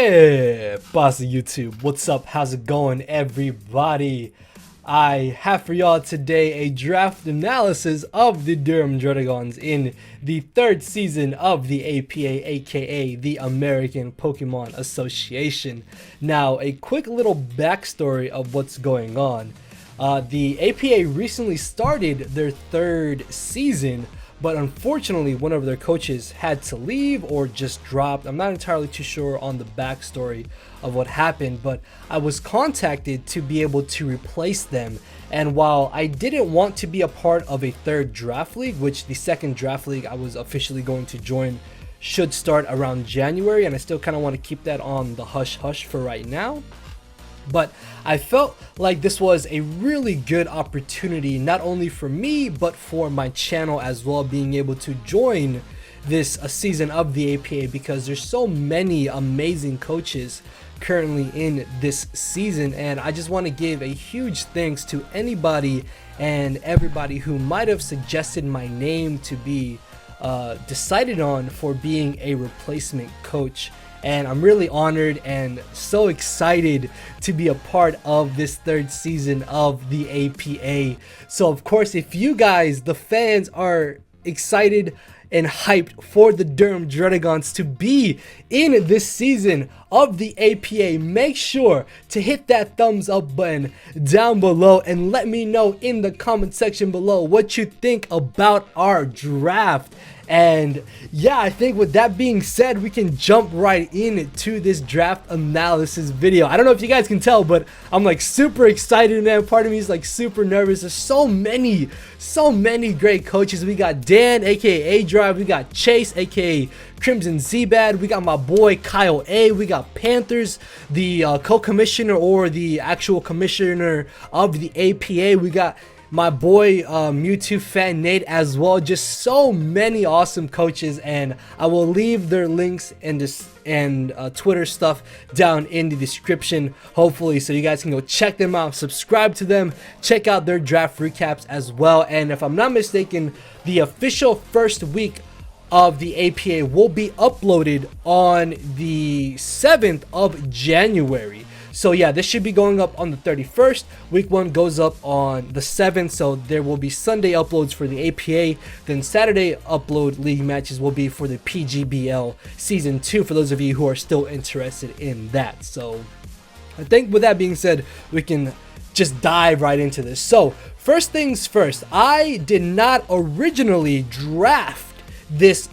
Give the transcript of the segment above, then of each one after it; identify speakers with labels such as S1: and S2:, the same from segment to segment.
S1: Hey, boss of YouTube, what's up? How's it going, everybody? I have for y'all today a draft analysis of the Durham Druddigons in the third season of the APA, aka the American Pokemon Association. Now, a quick little backstory of what's going on. The APA recently started their third season, but unfortunately one of their coaches had to leave or just dropped. I'm not entirely too sure on the backstory of what happened, but I was contacted to be able to replace them. And while I didn't want to be a part of a third draft league, which the second draft league I was officially going to join should start around January, and I still kind of want to keep that on the hush hush for right now, but I felt like this was a really good opportunity, not only for me, but for my channel as well, being able to join this season of the APA, because there's so many amazing coaches currently in this season. And I just want to give a huge thanks to anybody and everybody who might have suggested my name to be decided on for being a replacement coach. And I'm really honored and so excited to be a part of this third season of the APA. So of course, if you guys, the fans, are excited and hyped for the Durham Druddigons to be in this season of the APA, make sure to hit that thumbs up button down below and let me know in the comment section below what you think about our draft. And yeah, I think with that being said, we can jump right into this draft analysis video. I don't know if you guys can tell, but I'm like super excited, man. Part of me is like super nervous. There's so many great coaches. We got Dan, aka aDrive. We got Chase, aka CrimsonCBad. We got my boy KyleAye. We got Panthers, the co-commissioner or the actual commissioner of the APA. We got my boy Mewtwo fan Nate as well. Just so many awesome coaches, and I will leave their links and Twitter stuff down in the description, hopefully, so you guys can go check them out, subscribe to them, check out their draft recaps as well. And if I'm not mistaken, the official first week of the APA will be uploaded on the 7th of January. So yeah, this should be going up on the 31st. Week 1 goes up on the 7th, so there will be Sunday uploads for the APA. Then Saturday upload league matches will be for the PGBL Season 2, for those of you who are still interested in that. So I think with that being said, we can just dive right into this. So first things first, I did not originally draft this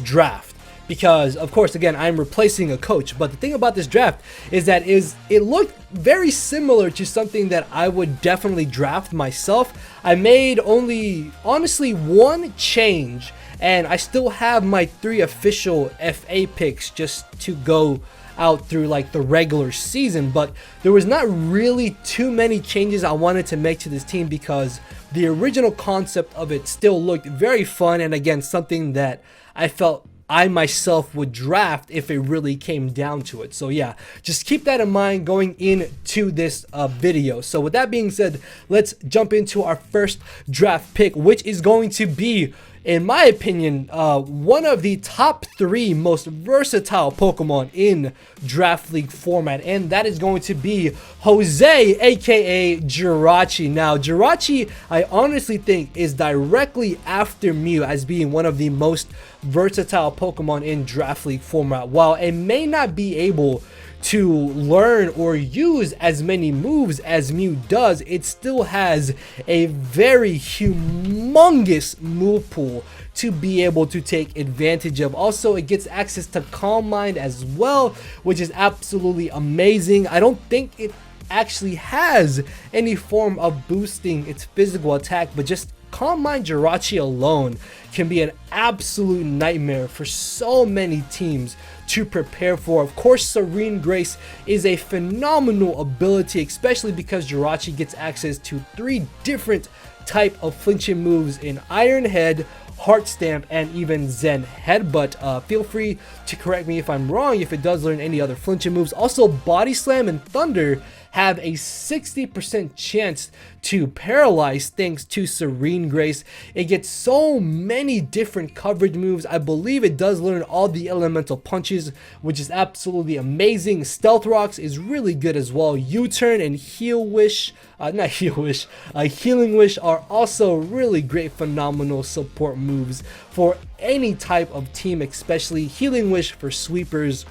S1: draft, because of course, again, I'm replacing a coach. But the thing about this draft is that it looked very similar to something that I would definitely draft myself. I made only, honestly, one change, and I still have my 3 official FA picks just to go out through like the regular season. But there was not really too many changes I wanted to make to this team, because the original concept of it still looked very fun, and again, something that I felt I myself would draft if it really came down to it. So yeah, just keep that in mind going into this video. So with that being said, let's jump into our first draft pick, which is going to be, in my opinion, one of the top 3 most versatile Pokemon in Draft League format, and that is going to be Jose, aka Jirachi. Now, Jirachi, I honestly think, is directly after Mew as being one of the most versatile Pokemon in Draft League format. While it may not be able to learn or use as many moves as Mew does, it still has a very humongous move pool to be able to take advantage of. Also, it gets access to Calm Mind as well, which is absolutely amazing. I don't think it actually has any form of boosting its physical attack, but just Calm Mind Jirachi alone can be an absolute nightmare for so many teams to prepare for. Of course, Serene Grace is a phenomenal ability, especially because Jirachi gets access to 3 different type of flinching moves in Iron Head, Heart Stamp, and even Zen Headbutt. Feel free to correct me if I'm wrong if it does learn any other flinching moves. Also, Body Slam and Thunder have a 60% chance to paralyze thanks to Serene Grace. It gets so many different coverage moves. I believe it does learn all the elemental punches, which is absolutely amazing. Stealth Rocks is really good as well. U-turn and Healing Wish are also really great, phenomenal support moves for any type of team, especially Healing Wish for sweepers.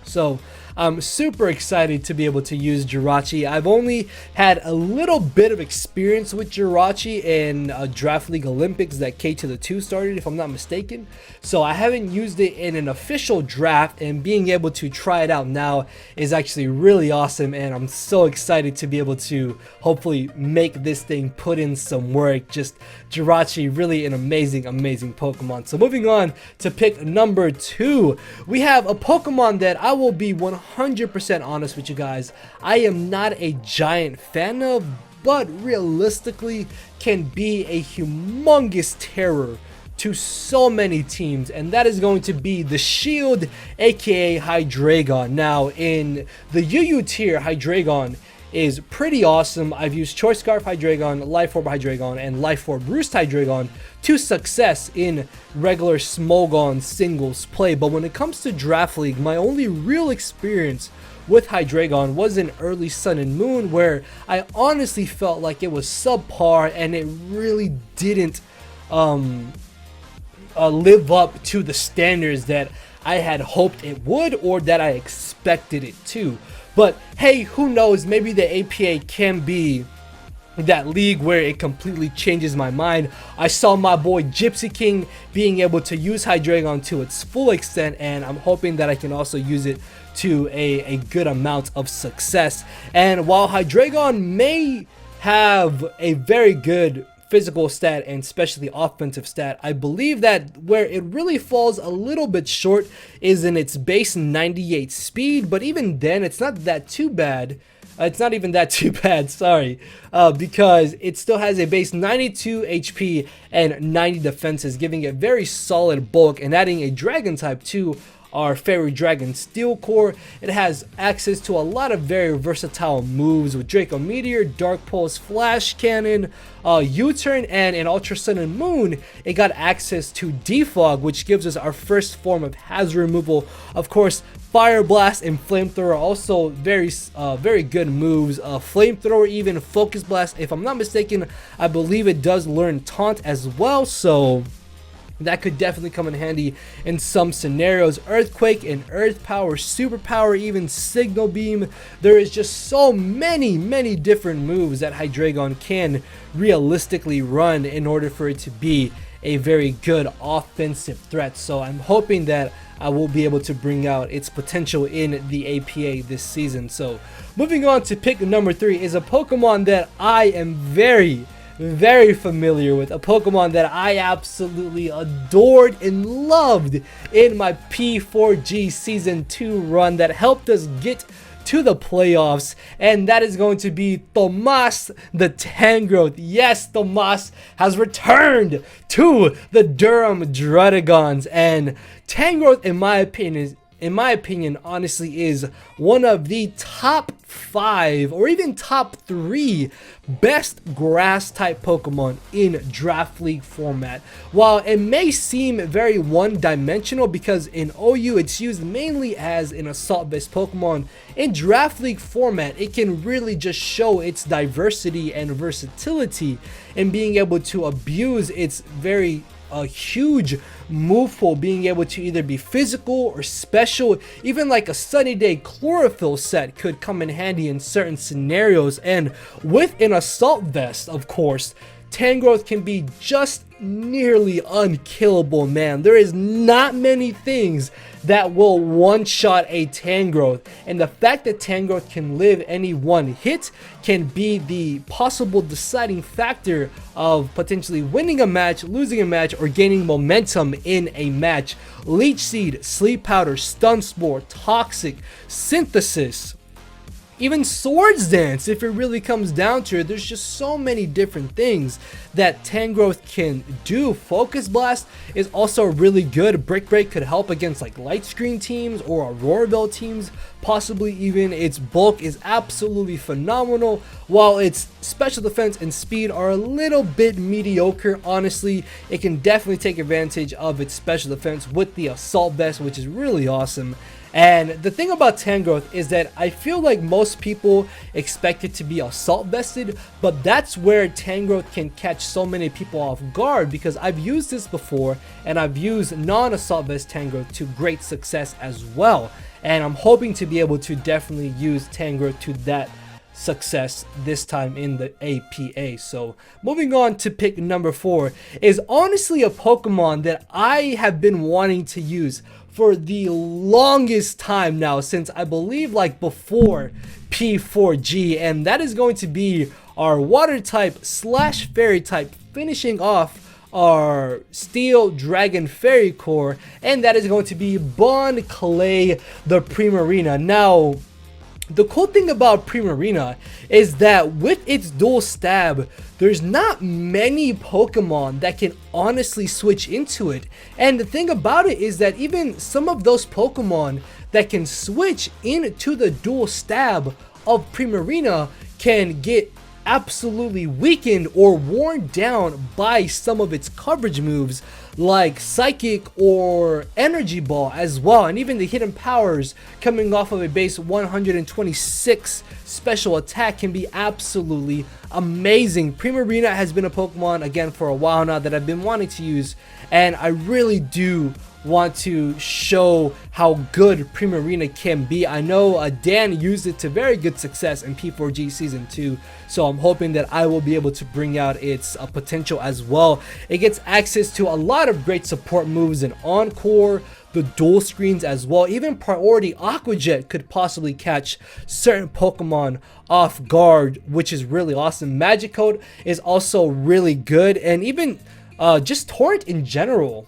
S1: So I'm super excited to be able to use Jirachi. I've only had a little bit of experience with Jirachi in Draft League Olympics that K2 started, if I'm not mistaken. So I haven't used it in an official draft, and being able to try it out now is actually really awesome, and I'm so excited to be able to hopefully make this thing put in some work. Just Jirachi, really an amazing Pokemon. So moving on to pick number 2, we have a Pokemon that I will be 100% honest with you guys, I am not a giant fan of, but realistically can be a humongous terror to so many teams, and that is going to be the Shield, aka Hydreigon. Now in the UU tier, Hydreigon is pretty awesome. I've used Choice Scarf Hydreigon, Life Orb Hydreigon, and Life Orb Roost Hydreigon to success in regular Smogon singles play, but when it comes to Draft League, my only real experience with Hydreigon was in early Sun and Moon, where I honestly felt like it was subpar and it really didn't live up to the standards that I had hoped it would or that I expected it to. But hey, who knows, maybe the APA can be that league where it completely changes my mind. I saw my boy Gypsy King being able to use Hydreigon to its full extent, and I'm hoping that I can also use it to a good amount of success. And while Hydreigon may have a very good physical stat and especially offensive stat, I believe that where it really falls a little bit short is in its base 98 speed, but even then it's not that too bad. It's not even that too bad, sorry, because it still has a base 92 HP and 90 defenses, giving it very solid bulk, and adding a dragon type to our Fairy Dragon Steel Core. It has access to a lot of very versatile moves with Draco Meteor, Dark Pulse, Flash Cannon, U-turn, and in Ultra Sun and Moon it got access to Defog, which gives us our first form of hazard removal. Of course, Fire Blast and Flamethrower are also very good moves. Flamethrower, even Focus Blast, if I'm not mistaken, I believe it does learn Taunt as well, so that could definitely come in handy in some scenarios. Earthquake and Earth Power, Superpower, even Signal Beam. There is just so many different moves that Hydreigon can realistically run in order for it to be a very good offensive threat. So I'm hoping that I will be able to bring out its potential in the APA this season. So moving on to pick number 3 is a Pokemon that I am very familiar with, a Pokemon that I absolutely adored and loved in my P4G Season 2 run that helped us get to the playoffs, and that is going to be Tomas the Tangrowth. Yes, Tomas has returned to the Durham Druddigons, and Tangrowth, in my opinion, honestly is one of the top 5 or even top 3 best grass type Pokemon in Draft League format. While it may seem very one-dimensional because in OU it's used mainly as an assault based Pokemon, in Draft League format it can really just show its diversity and versatility in being able to abuse its very huge move pool, being able to either be physical or special. Even like a Sunny Day Chlorophyll set could come in handy in certain scenarios, and with an assault vest, of course, Tangrowth can be just nearly unkillable, man. There is not many things that will one-shot a Tangrowth, and the fact that Tangrowth can live any one hit can be the possible deciding factor of potentially winning a match, losing a match, or gaining momentum in a match. Leech Seed, Sleep Powder, Stun Spore, Toxic, Synthesis, even Swords Dance, if it really comes down to it. There's just so many different things that Tangrowth can do. Focus Blast is also really good. Brick Break could help against like Light Screen teams or Auroraville teams, possibly even. Its bulk is absolutely phenomenal, while its special defense and speed are a little bit mediocre. Honestly, it can definitely take advantage of its special defense with the Assault Vest, which is really awesome. And the thing about Tangrowth is that I feel like most people expect it to be assault vested, but that's where Tangrowth can catch so many people off guard, because I've used this before and I've used non-assault vest Tangrowth to great success as well. And I'm hoping to be able to definitely use Tangrowth to that success this time in the APA. So moving on to pick number 4 is honestly a Pokemon that I have been wanting to use for the longest time now, since I believe like before P4G, and that is going to be our water type slash fairy type, finishing off our Steel Dragon Fairy Core, and that is going to be KyleAye the Primarina. Now, the cool thing about Primarina is that with its dual stab, there's not many Pokemon that can honestly switch into it. And the thing about it is that even some of those Pokemon that can switch into the dual stab of Primarina can get absolutely weakened or worn down by some of its coverage moves like Psychic or Energy Ball as well, and even the hidden powers coming off of a base 126 special attack can be absolutely amazing. Primarina has been a Pokemon again for a while now that I've been wanting to use, and I really do want to show how good Primarina can be. I know Dan used it to very good success in P4G Season 2, so I'm hoping that I will be able to bring out its potential as well. It gets access to a lot of great support moves in Encore, the dual screens as well. Even Priority Aqua Jet could possibly catch certain Pokemon off guard, which is really awesome. Magikarp is also really good, and even just Torrent in general.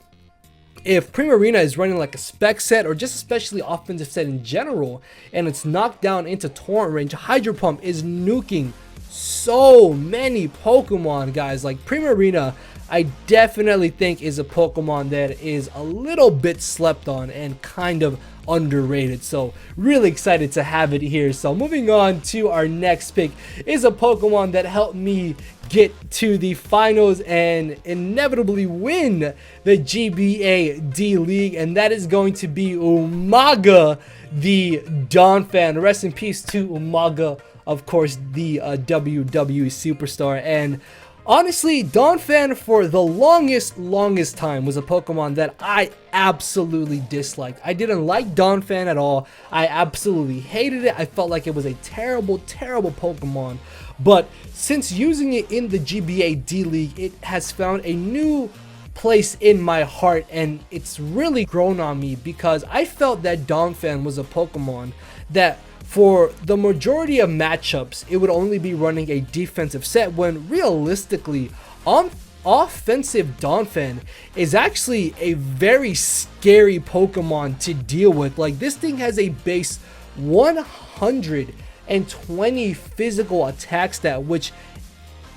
S1: If Primarina is running like a spec set or just especially offensive set in general, and it's knocked down into Torrent range, Hydro Pump is nuking so many Pokemon, guys. Like Primarina, I definitely think is a Pokemon that is a little bit slept on and kind of underrated, so really excited to have it here. So moving on to our next pick is a Pokemon that helped me get to the finals and inevitably win the GBA D League, and that is going to be Umaga the Donphan. Rest in peace to Umaga, of course, the WWE superstar. And honestly, Donphan for the longest time was a Pokemon that I absolutely disliked. I didn't like Donphan at all. I absolutely hated it. I felt like it was a terrible Pokemon. But since using it in the GBA D League, it has found a new place in my heart, and it's really grown on me, because I felt that Donphan was a Pokemon that for the majority of matchups, it would only be running a defensive set, when realistically, offensive Donphan is actually a very scary Pokemon to deal with. Like, this thing has a base 120 physical attack stat, which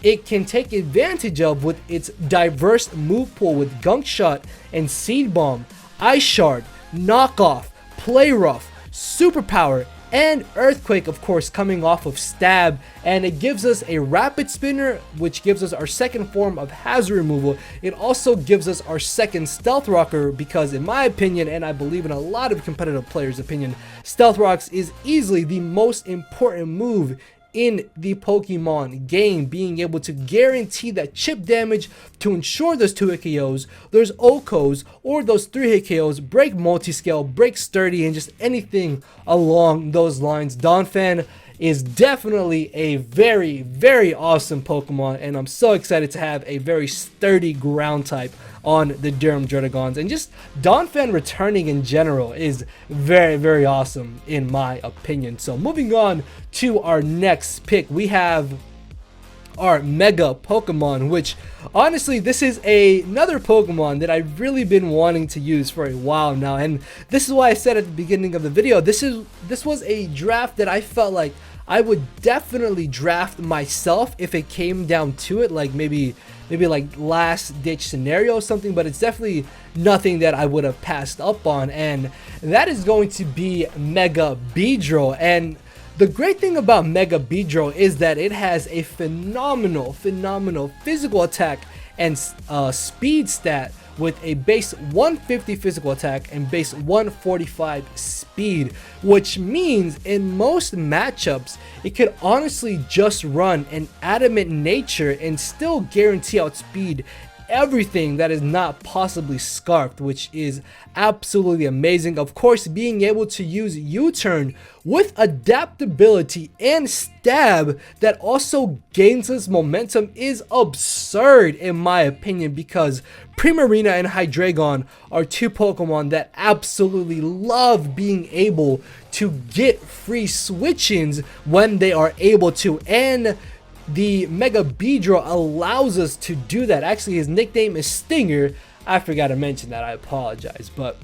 S1: it can take advantage of with its diverse move pool with Gunk Shot and Seed Bomb, Ice Shard, Knock Off, Play Rough, Superpower, and Earthquake, of course, coming off of Stab. And it gives us a Rapid Spinner, which gives us our second form of hazard removal. It also gives us our second Stealth Rocker, because in my opinion, and I believe in a lot of competitive players' opinion, Stealth Rocks is easily the most important move in the Pokemon game, being able to guarantee that chip damage to ensure those 2-hit KOs, those OHKOs, or those 3-hit KOs, break multi-scale, break sturdy, and just anything along those lines. Donphan is definitely a very awesome Pokemon, and I'm so excited to have a very sturdy ground type on the Durham Druddigons. And just Donphan returning in general is very awesome in my opinion. So moving on to our next pick, we have our Mega Pokemon, which honestly, this is another Pokemon that I've really been wanting to use for a while now. And this is why I said at the beginning of the video, this was a draft that I felt like I would definitely draft myself if it came down to it, like maybe like last ditch scenario or something, but it's definitely nothing that I would have passed up on, and that is going to be Mega Beedrill. And the great thing about Mega Beedrill is that it has a phenomenal physical attack and speed stat with a base 150 physical attack and base 145 speed, which means in most matchups it could honestly just run an adamant nature and still guarantee outspeed everything that is not possibly scarfed, which is absolutely amazing. Of course, being able to use U-turn with adaptability and stab that also gains us momentum is absurd in my opinion, because Primarina and Hydreigon are two Pokemon that absolutely love being able to get free switch-ins when they are able to, and the Mega Beedrill allows us to do that. Actually, his nickname is Stinger. I forgot to mention that, I apologize. But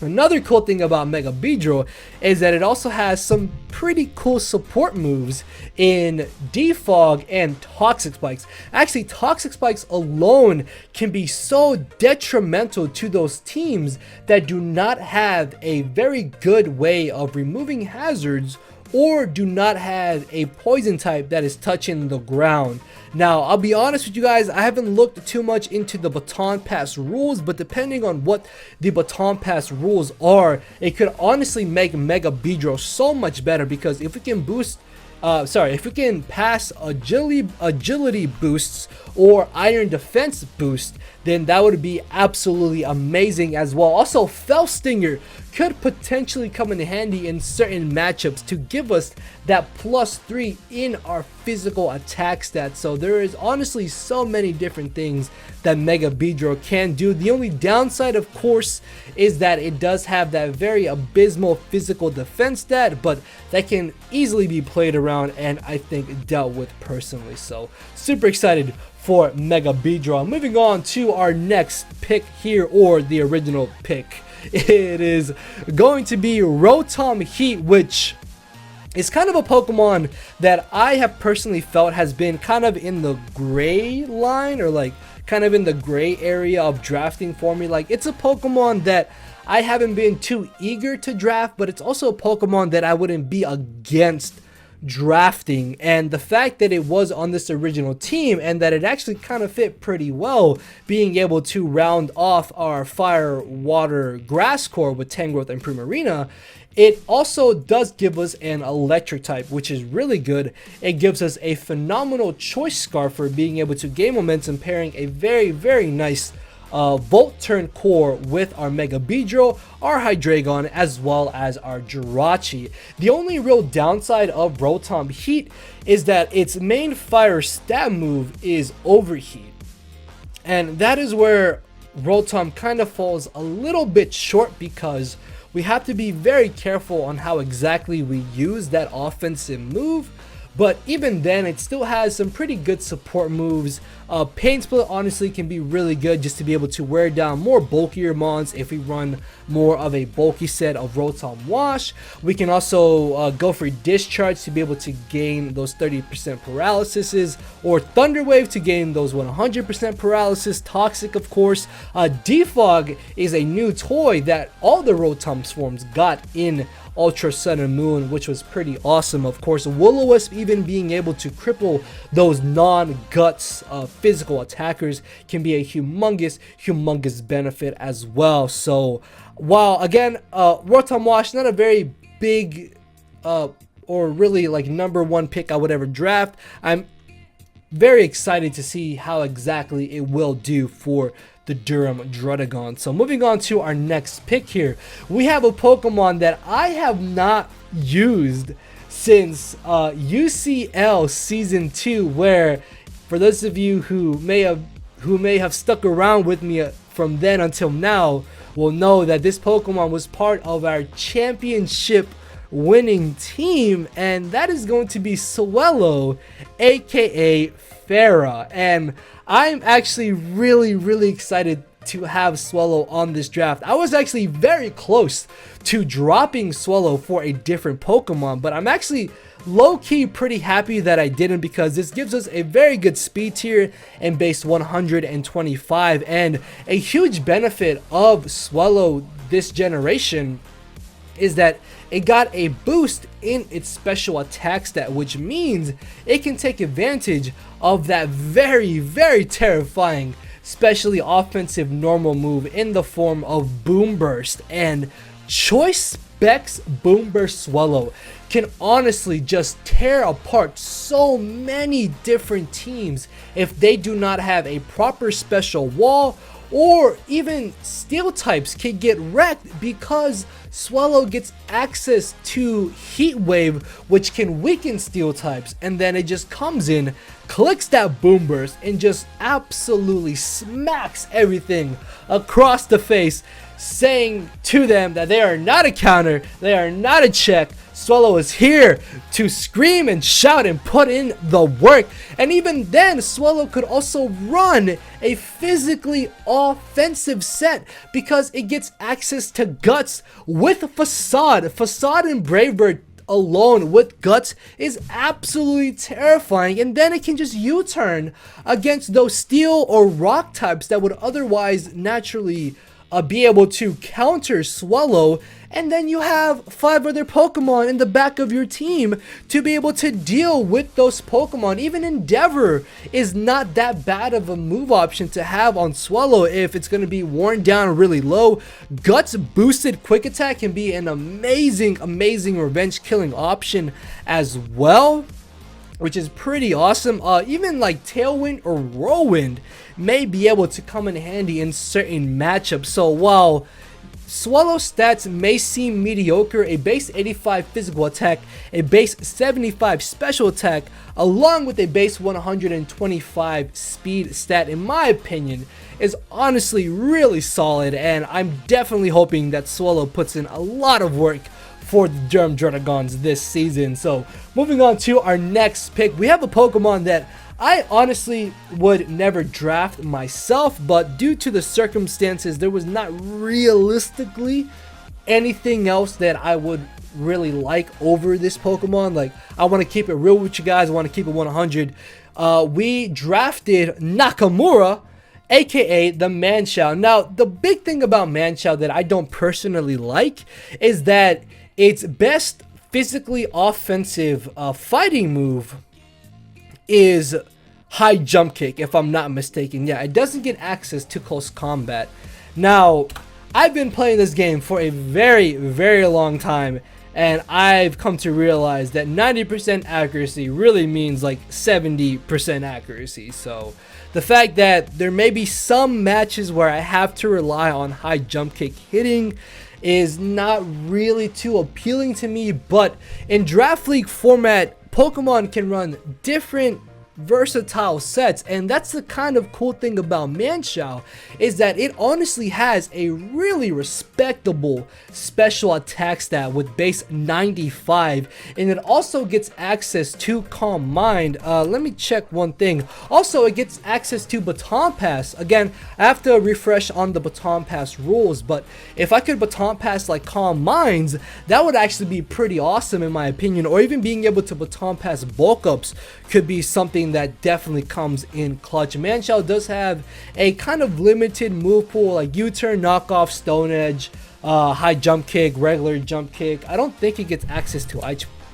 S1: another cool thing about Mega Beedrill is that it also has some pretty cool support moves in Defog and Toxic Spikes. Actually, Toxic Spikes alone can be so detrimental to those teams that do not have a very good way of removing hazards or do not have a poison type that is touching the ground. Now, I'll be honest with you guys, I haven't looked too much into the Baton Pass rules, but depending on what the Baton Pass rules are, it could honestly make Mega Beedrill so much better, because if we can boost if we can pass agility boosts or iron defense boost, then that would be absolutely amazing as well. Also, Fell Stinger could potentially come in handy in certain matchups to give us that +3 in our physical attack stats. So there is honestly so many different things that Mega Beedrill can do. The only downside, of course, is that it does have that very abysmal physical defense stat, but that can easily be played around and I think dealt with personally. So super excited for Mega Beedrill. Moving on to our next pick here, or the original pick. It is going to be Rotom-Heat, which is kind of a Pokemon that I have personally felt has been kind of in the gray line, or like kind of in the gray area of drafting for me. Like, it's a Pokemon that I haven't been too eager to draft, but it's also a Pokemon that I wouldn't be against drafting. And the fact that it was on this original team and that it actually kind of fit pretty well, being able to round off our fire, water, grass core with Tangrowth and Primarina, it also does give us an electric type, which is really good. It gives us a phenomenal choice scarf for being able to gain momentum, pairing a very nice Volt Turn core with our Mega Beedrill, our Hydreigon, as well as our Jirachi. The only real downside of Rotom-Heat is that its main fire stab move is Overheat, and that is where Rotom kind of falls a little bit short, because we have to be very careful on how exactly we use that offensive move. But even then, it still has some pretty good support moves. Pain Split honestly can be really good just to be able to wear down more bulkier mons if we run more of a bulky set of Rotom Wash. We can also go for Discharge to be able to gain those 30% paralysis, or Thunder Wave to gain those 100% paralysis. Toxic, of course. Defog is a new toy that all the Rotom forms got in Ultra Sun and Moon, which was pretty awesome. Of course, Will-O-Wisp even being able to cripple those non-guts physical attackers can be a humongous benefit as well. So while again, Rotom Wash not a very big or really like #1 pick I would ever draft, I'm very excited to see how exactly it will do for the Durham Druddigons. So moving on to our next pick here, we have a Pokemon that I have not used since UCL Season 2, where for those of you who may have stuck around with me from then until now will know that this Pokemon was part of our championship winning team, and that is going to be Swellow, aka Farah. And I'm actually really excited to have Swallow on this draft. I was actually very close to dropping Swallow for a different Pokemon, but I'm actually low-key pretty happy that I didn't, because this gives us a very good speed tier in base 125, and a huge benefit of Swallow this generation is that it got a boost in its special attack stat, which means it can take advantage of that very terrifying, especially offensive normal move in the form of Boom Burst. And Choice Specs Boom Burst Swallow can honestly just tear apart so many different teams if they do not have a proper special wall, or even steel types can get wrecked because Swallow gets access to Heat Wave, which can weaken steel types, and then it just comes in, clicks that Boom Burst, and just absolutely smacks everything across the face, saying to them that they are not a counter, they are not a check. Swallow is here to scream and shout and put in the work. And even then, Swallow could also run a physically offensive set because it gets access to Guts with Facade. Facade and Brave Bird alone with Guts is absolutely terrifying, and then it can just U-turn against those steel or rock types that would otherwise naturally be able to counter Swallow, and then you have 5 other Pokemon in the back of your team to be able to deal with those Pokemon. Even Endeavor is not that bad of a move option to have on Swallow if it's going to be worn down really low. Guts boosted quick attack can be an amazing revenge killing option as well, which is pretty awesome. Even like Tailwind or Whirlwind may be able to come in handy in certain matchups. So while Swallow stats may seem mediocre, a base 85 physical attack, a base 75 special attack, along with a base 125 speed stat, in my opinion, is honestly really solid, and I'm definitely hoping that Swallow puts in a lot of work for the Durham Druddigons this season. So moving on to our next pick, we have a Pokemon that I honestly would never draft myself, but due to the circumstances, there was not realistically anything else that I would really like over this Pokemon. Like, I want to keep it real with you guys. I want to keep it 100. We drafted Nakamura, aka the Manchow. Now, the big thing about Manchow that I don't personally like is that its best physically offensive fighting move is high jump kick, if I'm not mistaken. Yeah, it doesn't get access to close combat. Now, I've been playing this game for a very long time, and I've come to realize that 90% accuracy really means like 70% accuracy. So the fact that there may be some matches where I have to rely on high jump kick hitting is not really too appealing to me, but in draft league format, Pokemon can run different versatile sets, and that's the kind of cool thing about Manchow, is that it honestly has a really respectable special attack stat with base 95, and it also gets access to Calm Mind. Let me check one thing. Also, it gets access to Baton Pass. Again, I have to refresh on the Baton Pass rules, but if I could Baton Pass like Calm Minds, that would actually be pretty awesome in my opinion. Or even being able to Baton Pass bulk ups could be something that definitely comes in clutch. Manchow does have a kind of limited move pool, like U-turn, knockoff, Stone Edge, high jump kick, regular jump kick. I don't think it gets access to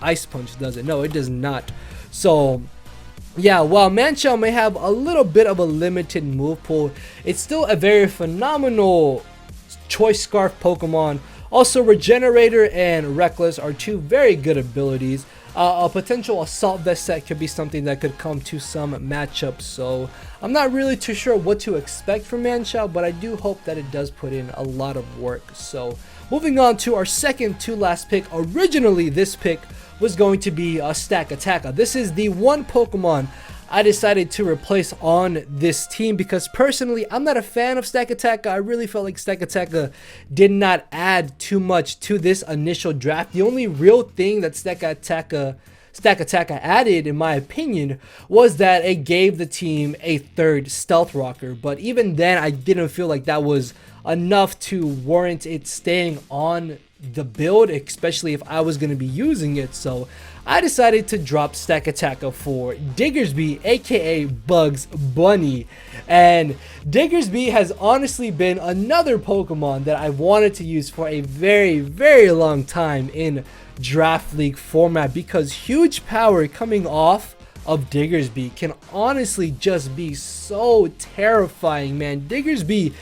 S1: Ice Punch, does it? No, it does not. So yeah, while Manchow may have a little bit of a limited move pool, it's still a very phenomenal Choice Scarf Pokemon. Also, Regenerator and Reckless are two very good abilities. A potential Assault Vest set could be something that could come to some matchups, so I'm not really too sure what to expect from Manchow, but I do hope that it does put in a lot of work. So moving on to our second to last pick. Originally, this pick was going to be a Stack Attacker. This is the one Pokemon I decided to replace on this team because personally I'm not a fan of Stack Attacker. I really felt like Stack Attacker did not add too much to this initial draft. The only real thing that Stack Attacker stack attack I added, in my opinion, was that it gave the team a third Stealth Rocker. But even then, I didn't feel like that was enough to warrant it staying on the build, especially if I was going to be using it. So I decided to drop Stack Attacker for Diggersby, aka Bugs Bunny. And Diggersby has honestly been another Pokemon that I wanted to use for a very, very long time in Draft League format, because huge power coming off of Diggersby can honestly just be so terrifying, man. Diggersby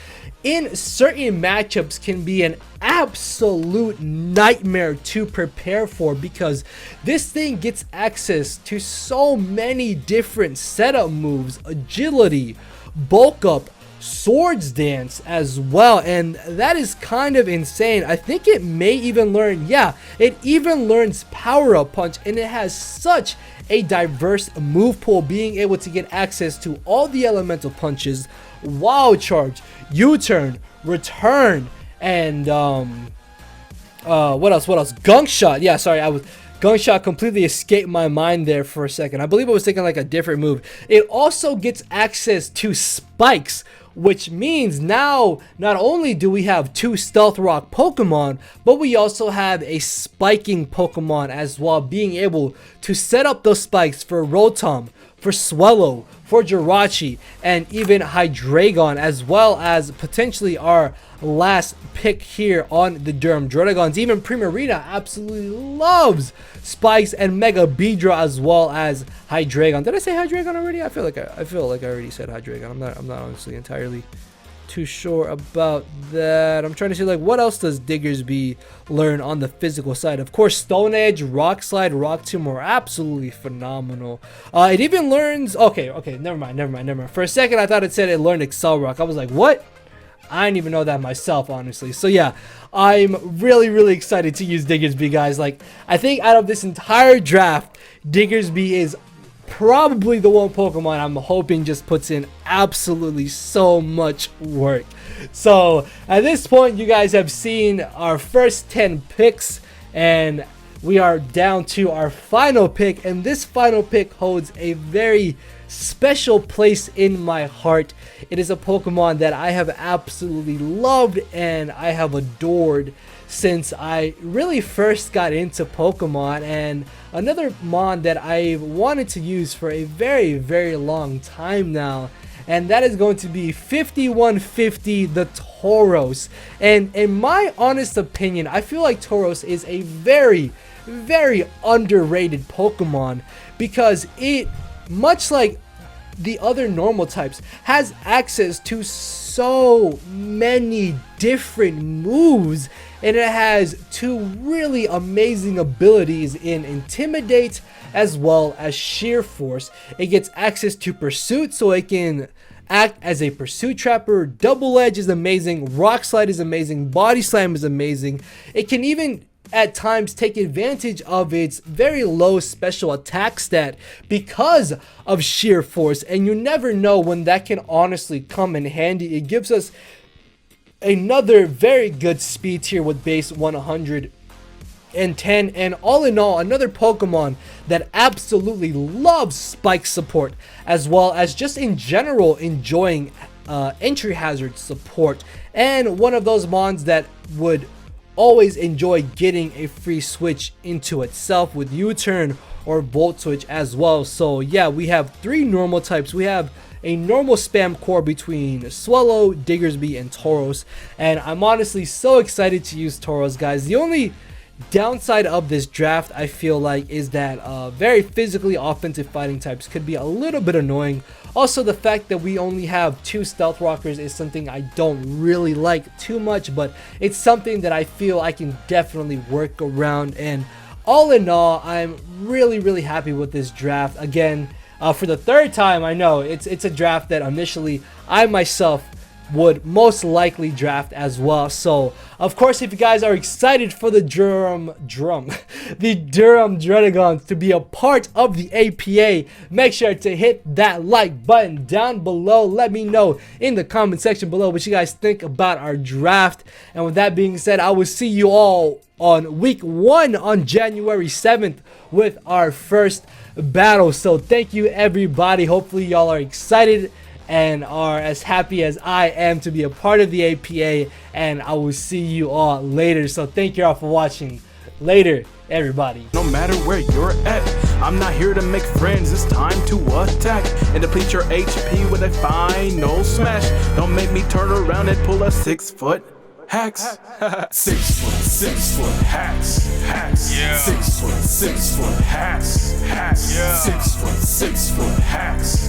S1: in certain matchups can be an absolute nightmare to prepare for, because this thing gets access to so many different setup moves, agility, bulk up, swords dance as well, and that is kind of insane. I think it may even learn, yeah, it even learns power up punch, and it has such a diverse move pool, being able to get access to all the elemental punches, Wild Charge, U-turn, return, and what else? Gunk Shot. Yeah, sorry, Gunk Shot completely escaped my mind there for a second. I believe I was thinking like a different move. It also gets access to spikes, which means now not only do we have two Stealth Rock Pokemon, but we also have a spiking Pokemon as well, being able to set up those spikes for Rotom, for Swellow, for Jirachi, and even Hydreigon, as well as potentially our last pick here on the Durham Druddigons. Even Primarina absolutely loves spikes and Mega Beedrill, as well as Hydreigon. Did I say Hydreigon already? I feel like I already said Hydreigon. I'm not honestly entirely too sure about that. I'm trying to see like what else does Diggersby learn on the physical side. Of course, Stone Edge, Rock Slide, Rock Tomb are absolutely phenomenal. It even learns, okay, never mind. For a second I thought it said it learned Excel Rock. I was like, what? I didn't even know that myself, honestly. So yeah, I'm really excited to use Diggersby, guys. Like, I think out of this entire draft, Diggersby is probably the one Pokemon I'm hoping just puts in absolutely so much work. So at this point, you guys have seen our first 10 picks, and we are down to our final pick, and this final pick holds a very special place in my heart. It is a Pokemon that I have absolutely loved and I have adored since I really first got into Pokemon, and another mon that I've wanted to use for a very long time now, and that is going to be 5150, the Tauros. And in my honest opinion, I feel like Tauros is a very underrated Pokemon, because it, much like the other normal types, has access to so many different moves, and it has two really amazing abilities in Intimidate as well as Sheer Force. It gets access to Pursuit, so it can act as a Pursuit Trapper. Double Edge is amazing, Rock Slide is amazing, Body Slam is amazing. It can even at times take advantage of its very low special attack stat because of Sheer Force, and you never know when that can honestly come in handy. It gives us another very good speed tier with base 110, and all in all, another Pokemon that absolutely loves spike support, as well as just in general enjoying entry hazard support, and one of those mons that would always enjoy getting a free switch into itself with U-turn or Volt Switch as well. So yeah, we have three normal types. We have a normal spam core between Swallow, Diggersby, and Tauros, and I'm honestly so excited to use Tauros, guys. The only downside of this draft, I feel like, is that very physically offensive fighting types could be a little bit annoying. Also, the fact that we only have two Stealth Rockers is something I don't really like too much, but it's something that I feel I can definitely work around. And all in all, I'm really happy with this draft. Again, for the third time, I know it's a draft that initially I myself would most likely draft as well. So of course, if you guys are excited for the Durham Druddigons to be a part of the APA, make sure to hit that like button down below. Let me know in the comment section below what you guys think about our draft. And with that being said, I will see you all on week 1 on January 7th with our first battle. So thank you everybody. Hopefully y'all are excited and are as happy as I am to be a part of the APA, and I will see you all later. So thank you all for watching. Later everybody.
S2: No matter where you're at, I'm not here to make friends, it's time to attack and deplete your HP with a final smash. Don't make me turn around and pull a 6-foot hacks. 6 foot hacks, yeah. 6 foot hacks, yeah. 6 foot hacks,